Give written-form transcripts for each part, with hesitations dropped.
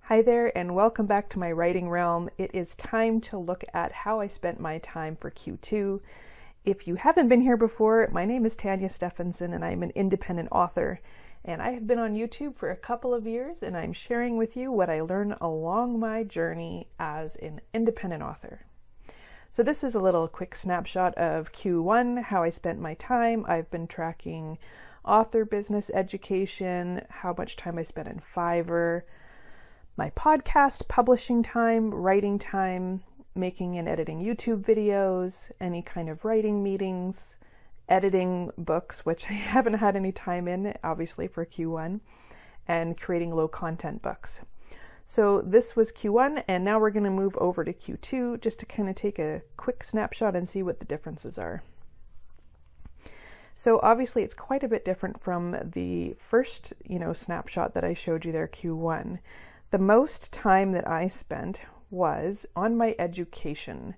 Hi there, and welcome back to my writing realm. It is time to look at how I spent my time for Q2. If you haven't been here before, my name is Tanya Stephenson and I'm an independent author. And I have been on YouTube for a couple of years and I'm sharing with you what I learned along my journey as an independent author. So this is a little quick snapshot of Q1, how I spent my time. I've been tracking author business education, how much time I spent in Fiverr, my podcast, publishing time, writing time, making and editing YouTube videos, any kind of writing meetings, editing books, which I haven't had any time in, obviously, for Q1, and creating low content books. So this was Q1, and now we're going to move over to Q2 just to kind of take a quick snapshot and see what the differences are. So obviously it's quite a bit different from the first, snapshot that I showed you there, Q1. The most time that I spent was on my education.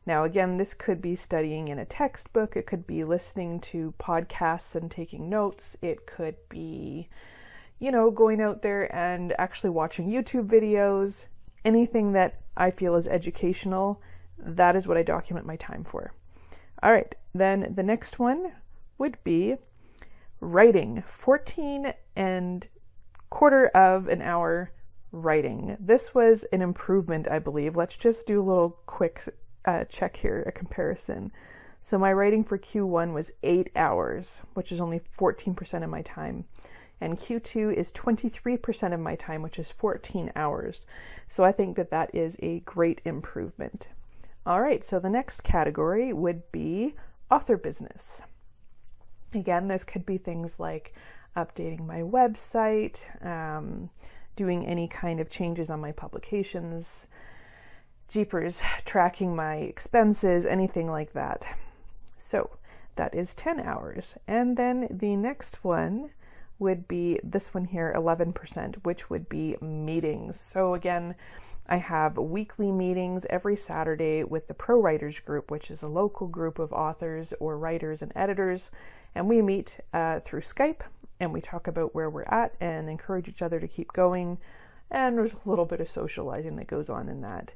Now, again, this could be studying in a textbook. It could be listening to podcasts and taking notes. It could be, going out there and actually watching YouTube videos. Anything that I feel is educational, that is what I document my time for. All right, then the next one would be writing, 14 and quarter of an hour writing. This was an improvement, I believe. Let's just do a little quick check here, a comparison. So my writing for Q1 was 8 hours, which is only 14% of my time. And Q2 is 23% of my time, which is 14 hours. So I think that that is a great improvement. All right, so the next category would be author business. Again, this could be things like updating my website, doing any kind of changes on my publications, jeepers, tracking my expenses, anything like that. So that is 10 hours. And then the next one would be this one here, 11%, which would be meetings. So again, I have weekly meetings every Saturday with the ProWriters group, which is a local group of authors or writers and editors. And we meet through Skype. And we talk about where we're at and encourage each other to keep going. And there's a little bit of socializing that goes on in that.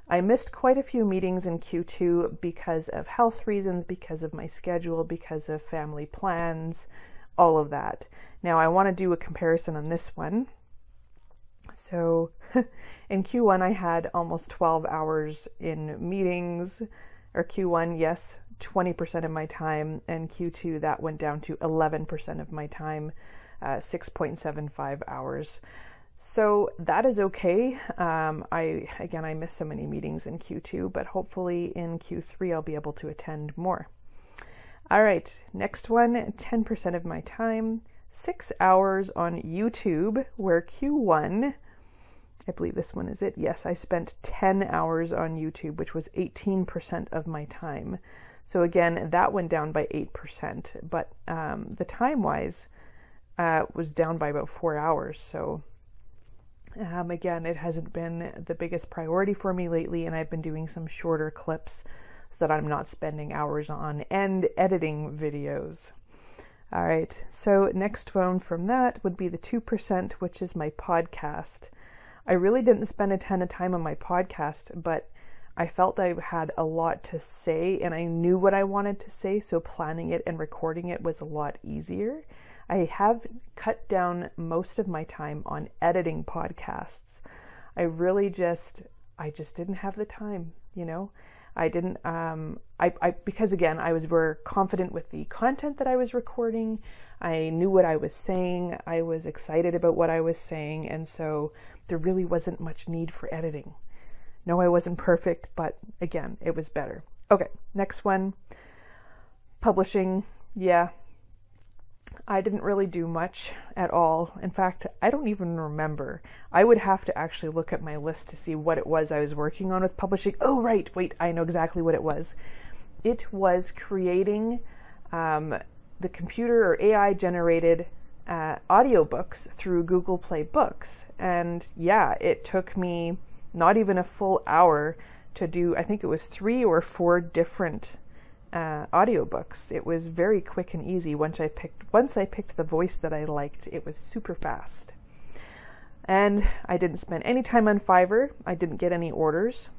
I missed quite a few meetings in Q2 because of health reasons, because of my schedule, because of family plans, all of that. Now I want to do a comparison on this one. So in Q1, I had almost 12 hours in meetings, or Q1, yes, 20% of my time, and Q2 that went down to 11% of my time, 6.75 hours. So that is okay. I missed so many meetings in Q2, but hopefully in Q3 I'll be able to attend more. All right, next one, 10% of my time, 6 hours on YouTube, where Q1, I believe this one is it. Yes, I spent 10 hours on YouTube, which was 18% of my time. So again, that went down by 8%, but the time-wise was down by about 4 hours. So again, it hasn't been the biggest priority for me lately, and I've been doing some shorter clips so that I'm not spending hours on and editing videos. All right, so next one from that would be the 2%, which is my podcast. I really didn't spend a ton of time on my podcast, but I felt I had a lot to say and I knew what I wanted to say, so planning it and recording it was a lot easier. I have cut down most of my time on editing podcasts. I just didn't have the time, I didn't, because again, I was very confident with the content that I was recording. I knew what I was saying. I was excited about what I was saying. And so there really wasn't much need for editing. No, I wasn't perfect, but again, it was better. Okay, next one, publishing. Yeah, I didn't really do much at all. In fact, I don't even remember. I would have to actually look at my list to see what it was I was working on with publishing. Oh, right, wait, I know exactly what it was. It was creating the computer or AI generated audiobooks through Google Play Books. And yeah, it took me not even a full hour to do, I think it was 3 or 4 different audiobooks. It was very quick and easy. Once I picked the voice that I liked, it was super fast. And I didn't spend any time on Fiverr. I didn't get any orders.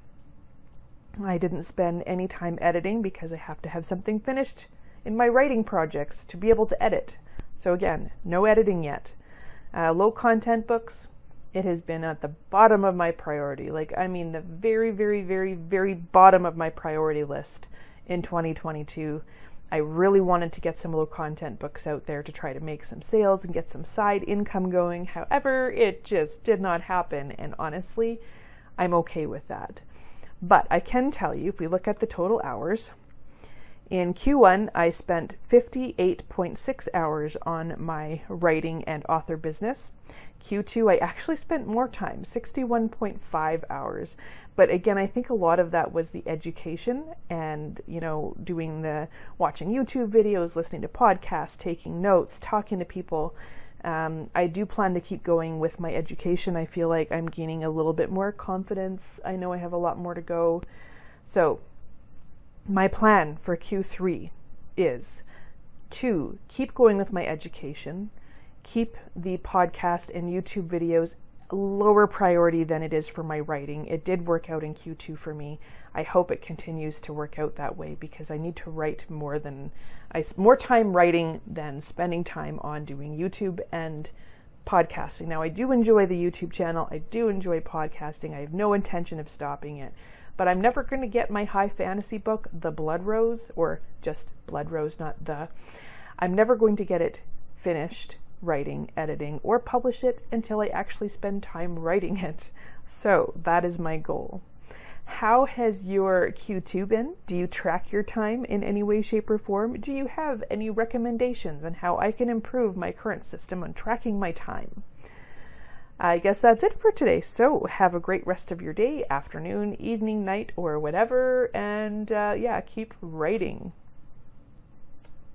I didn't spend any time editing because I have to have something finished in my writing projects to be able to edit. So again, no editing yet. Low content books, it has been at the bottom of my priority. Like, I mean, the very, very, very, very bottom of my priority list in 2022. I really wanted to get some low content books out there to try to make some sales and get some side income going. However, it just did not happen. And honestly, I'm okay with that. But I can tell you, if we look at the total hours, in Q1, I spent 58.6 hours on my writing and author business. Q2, I actually spent more time, 61.5 hours. But again, I think a lot of that was the education and, watching YouTube videos, listening to podcasts, taking notes, talking to people. I do plan to keep going with my education. I feel like I'm gaining a little bit more confidence. I know I have a lot more to go. So my plan for Q3 is to keep going with my education, keep the podcast and YouTube videos lower priority than it is for my writing. It did work out in Q2 for me. I hope it continues to work out that way because I need to write more time writing than spending time on doing YouTube and podcasting. Now, I do enjoy the YouTube channel. I do enjoy podcasting. I have no intention of stopping it. But I'm never going to get my high fantasy book, The Blood Rose, or just Blood Rose, not the. I'm never going to get it finished writing, editing, or publish it until I actually spend time writing it. So that is my goal. How has your Q2 been? Do you track your time in any way, shape, or form? Do you have any recommendations on how I can improve my current system on tracking my time? I guess that's it for today. So have a great rest of your day, afternoon, evening, night, or whatever. And keep writing.